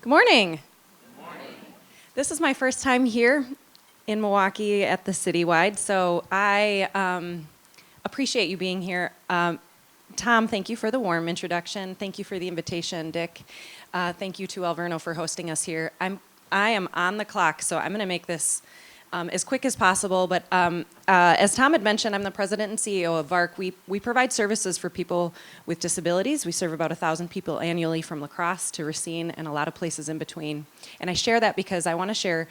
Good morning. This is my first time here in Milwaukee at the Citywide, so I appreciate you being here. Tom, thank you for the warm introduction. Thank you for the invitation, Dick. Thank you to Alverno for hosting us here. I am on the clock, so I'm going to make this as quick as possible. But as Tom had mentioned, I'm the president and CEO of VARC. We provide services for people with disabilities. We serve about 1,000 people annually from La Crosse to Racine and a lot of places in between. And I share that because I want to share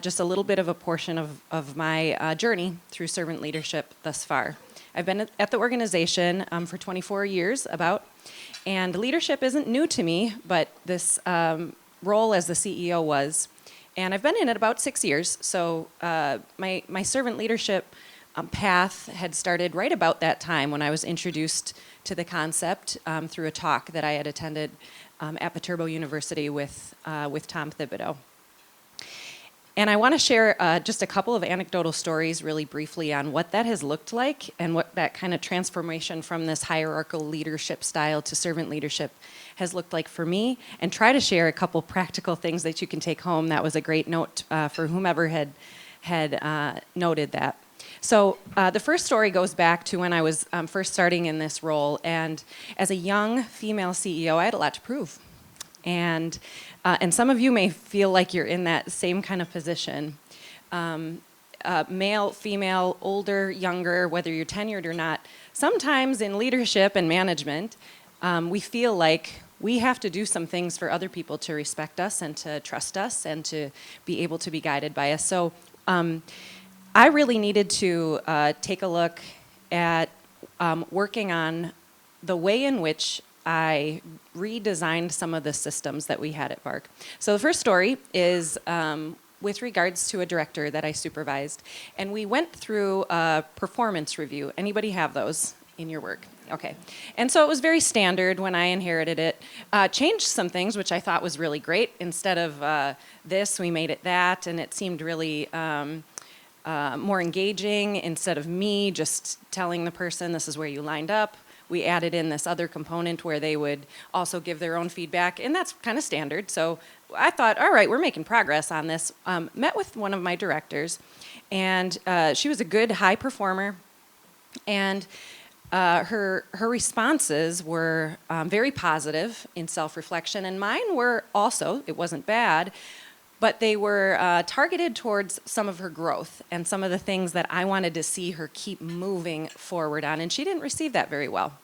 just a little bit of a portion of my journey through servant leadership thus far. I've been at the organization for 24 years about, and leadership isn't new to me, but this role as the CEO was. And I've been in it about 6 years, so my servant leadership path had started right about that time when I was introduced to the concept through a talk that I had attended at Viterbo University with Tom Thibodeau. And I want to share just a couple of anecdotal stories really briefly on what that has looked like and what that kind of transformation from this hierarchical leadership style to servant leadership has looked like for me, and try to share a couple practical things that you can take home. That was a great note for whomever had noted that. So the first story goes back to when I was first starting in this role, and as a young female CEO, I had a lot to prove. And some of you may feel like you're in that same kind of position. Male, female, older, younger, whether you're tenured or not, sometimes in leadership and management, we feel like we have to do some things for other people to respect us and to trust us and to be able to be guided by us. So I really needed to take a look at working on the way in which I redesigned some of the systems that we had at VARC. So the first story is with regards to a director that I supervised. And we went through a performance review. Anybody have those in your work? Okay. And so it was very standard when I inherited it. Changed some things, which I thought was really great. Instead of this, we made it that, and it seemed really more engaging. Instead of me just telling the person, this is where you lined up, we added in this other component where they would also give their own feedback, and that's kind of standard. So I thought, all right, we're making progress on this. Met with one of my directors, and she was a good high performer, and her responses were very positive in self-reflection, and mine were also, it wasn't bad, but they were targeted towards some of her growth and some of the things that I wanted to see her keep moving forward on, and she didn't receive that very well.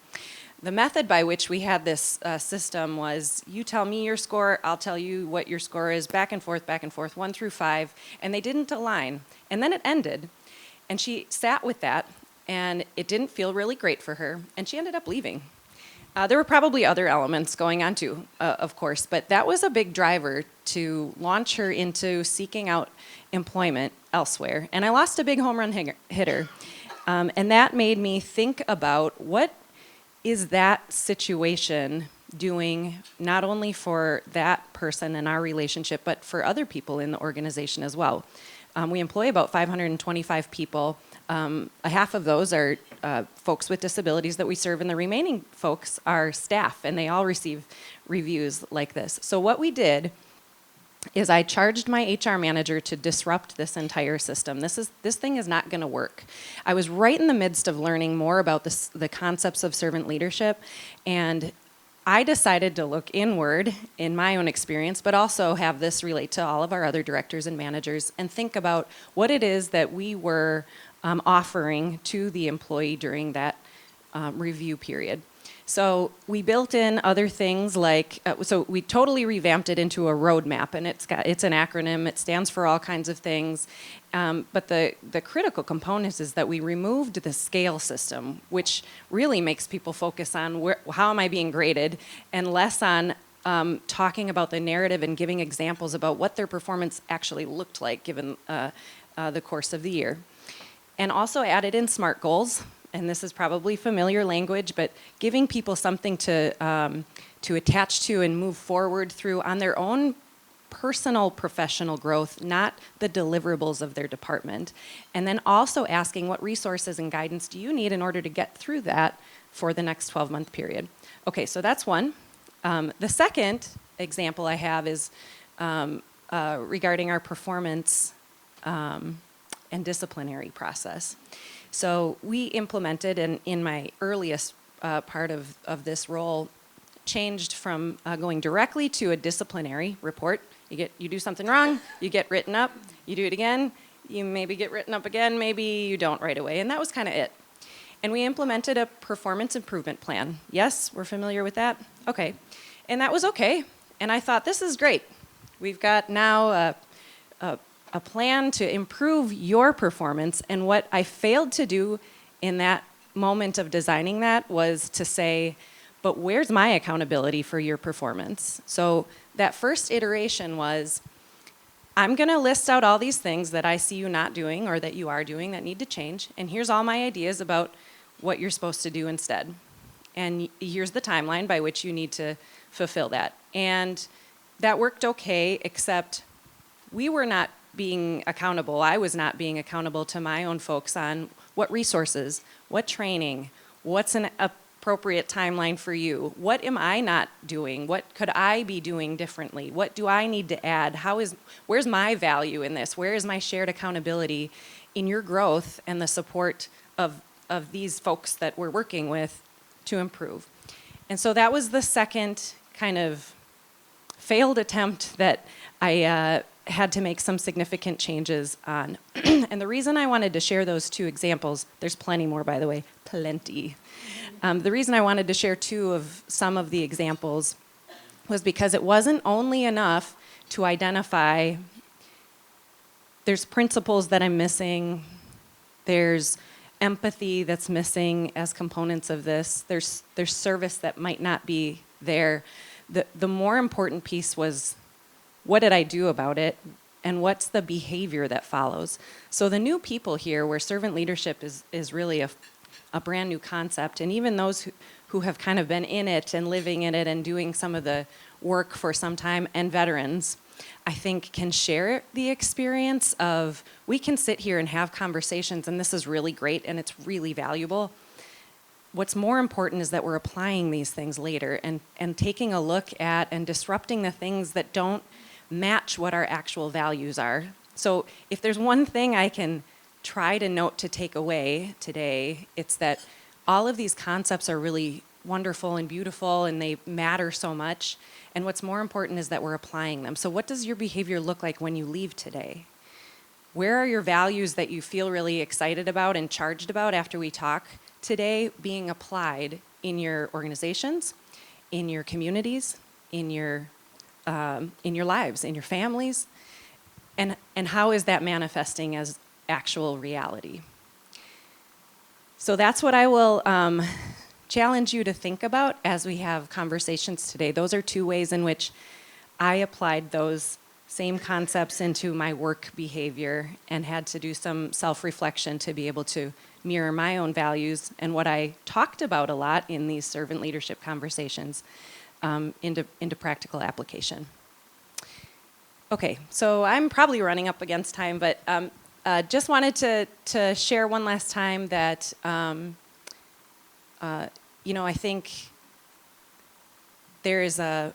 The method by which we had this system was, you tell me your score, I'll tell you what your score is, back and forth, 1 through 5, and they didn't align. And then it ended, and she sat with that, and it didn't feel really great for her, and she ended up leaving. There were probably other elements going on too, of course, but that was a big driver to launch her into seeking out employment elsewhere. And I lost a big home run hitter. And that made me think about what is that situation doing not only for that person and our relationship, but for other people in the organization as well. We employ about 525 people. A half of those are folks with disabilities that we serve, and the remaining folks are staff, and they all receive reviews like this. So what we did is I charged my HR manager to disrupt this entire system. This thing is not going to work. I was right in the midst of learning more about the concepts of servant leadership, and I decided to look inward in my own experience, but also have this relate to all of our other directors and managers, and think about what it is that we were offering to the employee during that review period. So we built in other things like, so we totally revamped it into a roadmap, and it's an acronym. It stands for all kinds of things. But the critical component is that we removed the scale system, which really makes people focus on how am I being graded, and less on talking about the narrative and giving examples about what their performance actually looked like given the course of the year. And also added in SMART goals. And this is probably familiar language, but giving people something to attach to and move forward through on their own personal professional growth, not the deliverables of their department. And then also asking what resources and guidance do you need in order to get through that for the next 12-month period. Okay, so that's one. The second example I have is regarding our performance and disciplinary process. So we implemented, and in my earliest part of this role, changed from going directly to a disciplinary report. You do something wrong, you get written up, you do it again, you maybe get written up again, maybe you don't right away, and that was kind of it. And we implemented a performance improvement plan. Yes, we're familiar with that? Okay. And that was okay. And I thought, this is great. We've got now a plan to improve your performance. And what I failed to do in that moment of designing that was to say, but where's my accountability for your performance? So that first iteration was, I'm going to list out all these things that I see you not doing or that you are doing that need to change. And here's all my ideas about what you're supposed to do instead. And here's the timeline by which you need to fulfill that. And that worked okay, except we were not being accountable. I was not being accountable to my own folks on what resources, what training, what's an appropriate timeline for you, what am I not doing, what could I be doing differently, what do I need to add, where's my value in this, where is my shared accountability in your growth and the support of these folks that we're working with to improve. And so that was the second kind of failed attempt that I had to make some significant changes on. And the reason I wanted to share those two examples, there's plenty more, by the way, plenty. The reason I wanted to share some of the examples was because it wasn't only enough to identify there's principles that I'm missing, there's empathy that's missing as components of this, there's service that might not be there. The more important piece was, what did I do about it, and what's the behavior that follows? So the new people here, where servant leadership is really a brand new concept, and even those who have kind of been in it and living in it and doing some of the work for some time, and veterans, I think can share the experience of, we can sit here and have conversations, and this is really great and it's really valuable. What's more important is that we're applying these things later and taking a look at and disrupting the things that don't match what our actual values are. So if there's one thing I can try to note to take away today, it's that all of these concepts are really wonderful and beautiful and they matter so much. And what's more important is that we're applying them. So what does your behavior look like when you leave today? Where are your values that you feel really excited about and charged about after we talk today being applied in your organizations, in your communities, in your lives, in your families? And how is that manifesting as actual reality? So that's what I will challenge you to think about as we have conversations today. Those are two ways in which I applied those same concepts into my work behavior and had to do some self-reflection to be able to mirror my own values and what I talked about a lot in these servant leadership conversations into practical application. Okay, so I'm probably running up against time, but just wanted to share one last time that I think there is a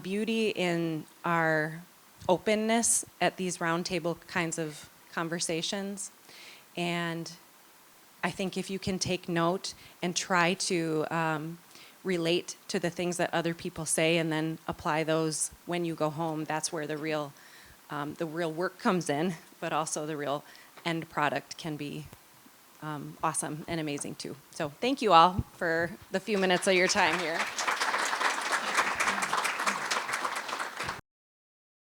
beauty in our openness at these roundtable kinds of conversations. And I think if you can take note and try to relate to the things that other people say and then apply those when you go home, that's where the real work comes in, but also the real end product can be awesome and amazing too. So thank you all for the few minutes of your time here.